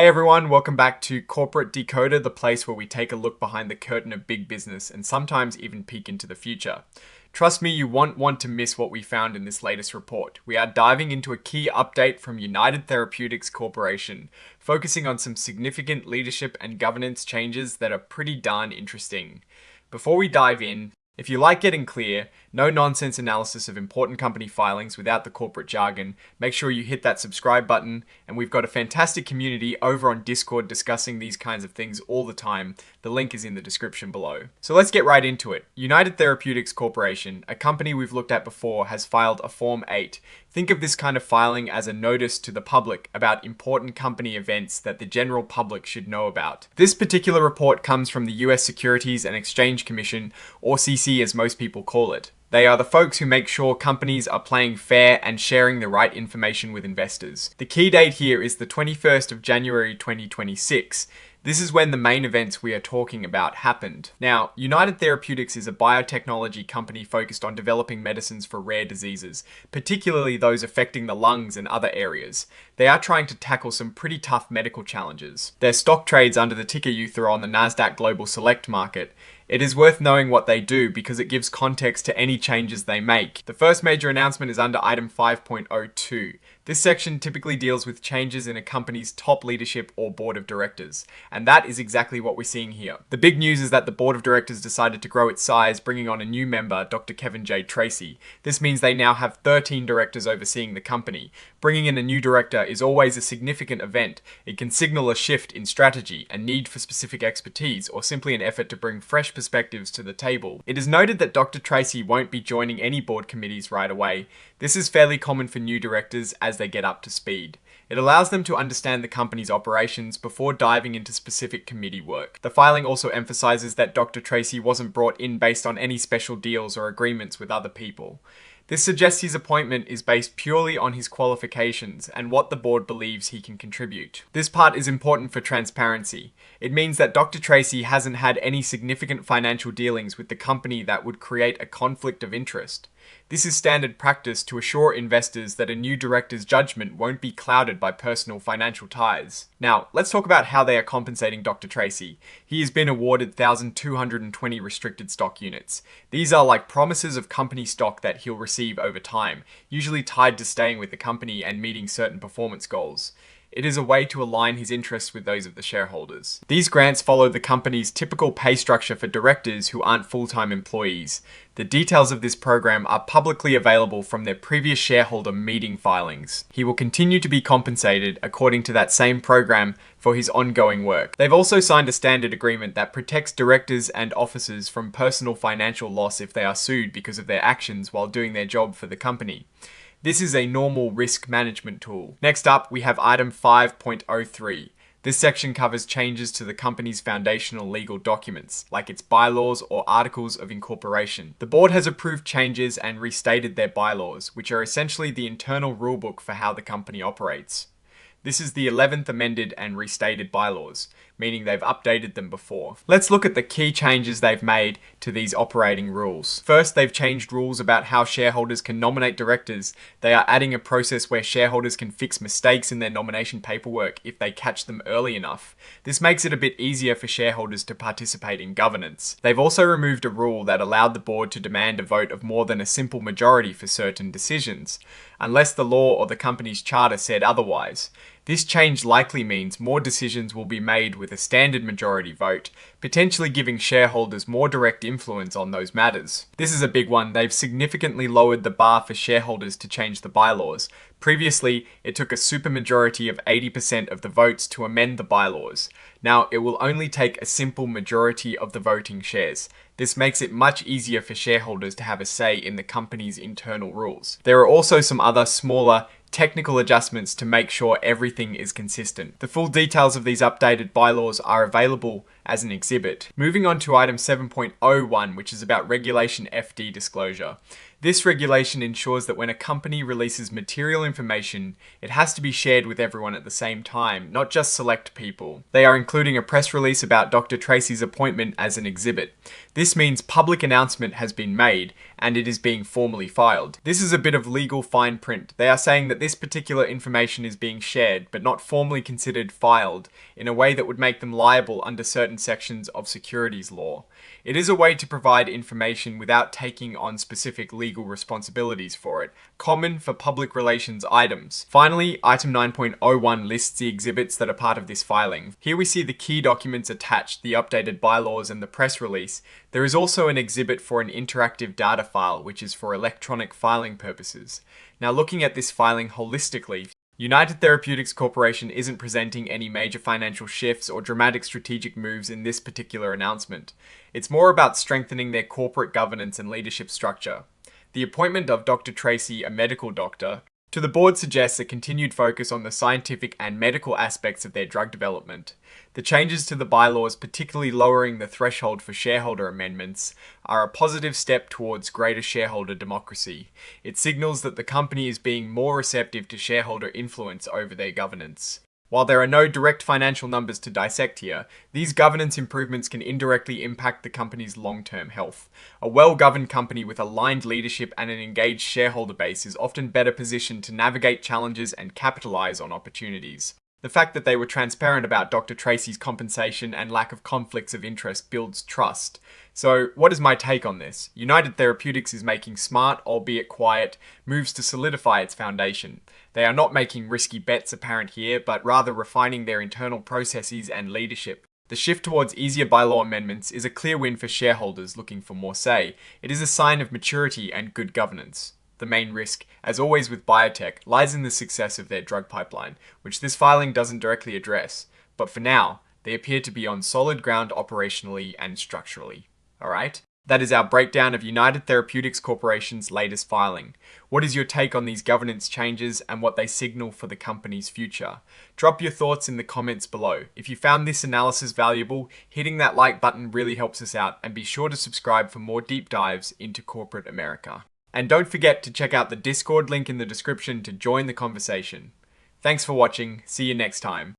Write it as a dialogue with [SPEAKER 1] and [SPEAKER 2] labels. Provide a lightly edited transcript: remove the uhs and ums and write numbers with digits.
[SPEAKER 1] Hey everyone, welcome back to Corporate Decoder, the place where we take a look behind the curtain of big business and sometimes even peek into the future. Trust me, you won't want to miss what we found in this latest report. We are diving into a key update from United Therapeutics Corporation, focusing on some significant leadership and governance changes that are pretty darn interesting. Before we dive in, if you like getting clear, no nonsense analysis of important company filings without the corporate jargon, make sure you hit that subscribe button, and we've got a fantastic community over on Discord discussing these kinds of things all the time. The link is in the description below. So let's get right into it. United Therapeutics Corporation, a company we've looked at before, has filed a Form 8. Think of this kind of filing as a notice to the public about important company events that the general public should know about. This particular report comes from the US Securities and Exchange Commission, or SEC as most people call it. They are the folks who make sure companies are playing fair and sharing the right information with investors. The key date here is the 21st of January 2026. This is when the main events we are talking about happened. Now, United Therapeutics is a biotechnology company focused on developing medicines for rare diseases, particularly those affecting the lungs and other areas. They are trying to tackle some pretty tough medical challenges. Their stock trades under the ticker UTHR on the Nasdaq Global Select Market. It is worth knowing what they do because it gives context to any changes they make. The first major announcement is under item 5.02. This section typically deals with changes in a company's top leadership or board of directors, and that is exactly what we're seeing here. The big news is that the board of directors decided to grow its size, bringing on a new member, Dr. Kevin J. Tracy. This means they now have 13 directors overseeing the company. Bringing in a new director is always a significant event. It can signal a shift in strategy, a need for specific expertise, or simply an effort to bring fresh perspectives to the table. It is noted that Dr. Tracy won't be joining any board committees right away. This is fairly common for new directors as they get up to speed. It allows them to understand the company's operations before diving into specific committee work. The filing also emphasizes that Dr. Tracy wasn't brought in based on any special deals or agreements with other people. This suggests his appointment is based purely on his qualifications and what the board believes he can contribute. This part is important for transparency. It means that Dr. Tracy hasn't had any significant financial dealings with the company that would create a conflict of interest. This is standard practice to assure investors that a new director's judgment won't be clouded by personal financial ties. Now, let's talk about how they are compensating Dr. Tracy. He has been awarded 1,220 restricted stock units. These are like promises of company stock that he'll receive over time, usually tied to staying with the company and meeting certain performance goals. It is a way to align his interests with those of the shareholders. These grants follow the company's typical pay structure for directors who aren't full-time employees. The details of this program are publicly available from their previous shareholder meeting filings. He will continue to be compensated according to that same program for his ongoing work. They've also signed a standard agreement that protects directors and officers from personal financial loss if they are sued because of their actions while doing their job for the company. This is a normal risk management tool. Next up, we have item 5.03. This section covers changes to the company's foundational legal documents, like its bylaws or articles of incorporation. The board has approved changes and restated their bylaws, which are essentially the internal rulebook for how the company operates. This is the 11th amended and restated bylaws, meaning they've updated them before. Let's look at the key changes they've made to these operating rules. First, they've changed rules about how shareholders can nominate directors. They are adding a process where shareholders can fix mistakes in their nomination paperwork if they catch them early enough. This makes it a bit easier for shareholders to participate in governance. They've also removed a rule that allowed the board to demand a vote of more than a simple majority for certain decisions, unless the law or the company's charter said otherwise. This change likely means more decisions will be made with a standard majority vote, potentially giving shareholders more direct influence on those matters. This is a big one. They've significantly lowered the bar for shareholders to change the bylaws. Previously, it took a supermajority of 80% of the votes to amend the bylaws. Now, it will only take a simple majority of the voting shares. This makes it much easier for shareholders to have a say in the company's internal rules. There are also some other smaller technical adjustments to make sure everything is consistent. The full details of these updated bylaws are available as an exhibit. Moving on to item 7.01, which is about Regulation FD disclosure. This regulation ensures that when a company releases material information, it has to be shared with everyone at the same time, not just select people. They are including a press release about Dr. Tracy's appointment as an exhibit. This means public announcement has been made, and it is being formally filed. This is a bit of legal fine print. They are saying that this particular information is being shared, but not formally considered filed, in a way that would make them liable under certain sections of securities law. It is a way to provide information without taking on specific legal responsibilities for it, common for public relations items. Finally, item 9.01 lists the exhibits that are part of this filing. Here we see the key documents attached, the updated bylaws and the press release. There is also an exhibit for an interactive data file, which is for electronic filing purposes. Now, looking at this filing holistically, United Therapeutics Corporation isn't presenting any major financial shifts or dramatic strategic moves in this particular announcement. It's more about strengthening their corporate governance and leadership structure. The appointment of Dr. Tracy, a medical doctor, to the board suggests a continued focus on the scientific and medical aspects of their drug development. The changes to the bylaws, particularly lowering the threshold for shareholder amendments, are a positive step towards greater shareholder democracy. It signals that the company is being more receptive to shareholder influence over their governance. While there are no direct financial numbers to dissect here, these governance improvements can indirectly impact the company's long-term health. A well-governed company with aligned leadership and an engaged shareholder base is often better positioned to navigate challenges and capitalize on opportunities. The fact that they were transparent about Dr. Tracy's compensation and lack of conflicts of interest builds trust. So, what is my take on this? United Therapeutics is making smart, albeit quiet, moves to solidify its foundation. They are not making risky bets apparent here, but rather refining their internal processes and leadership. The shift towards easier bylaw amendments is a clear win for shareholders looking for more say. It is a sign of maturity and good governance. The main risk, as always with biotech, lies in the success of their drug pipeline, which this filing doesn't directly address. But for now, they appear to be on solid ground operationally and structurally. Alright? That is our breakdown of United Therapeutics Corporation's latest filing. What is your take on these governance changes and what they signal for the company's future? Drop your thoughts in the comments below. If you found this analysis valuable, hitting that like button really helps us out, and be sure to subscribe for more deep dives into corporate America. And don't forget to check out the Discord link in the description to join the conversation. Thanks for watching. See you next time.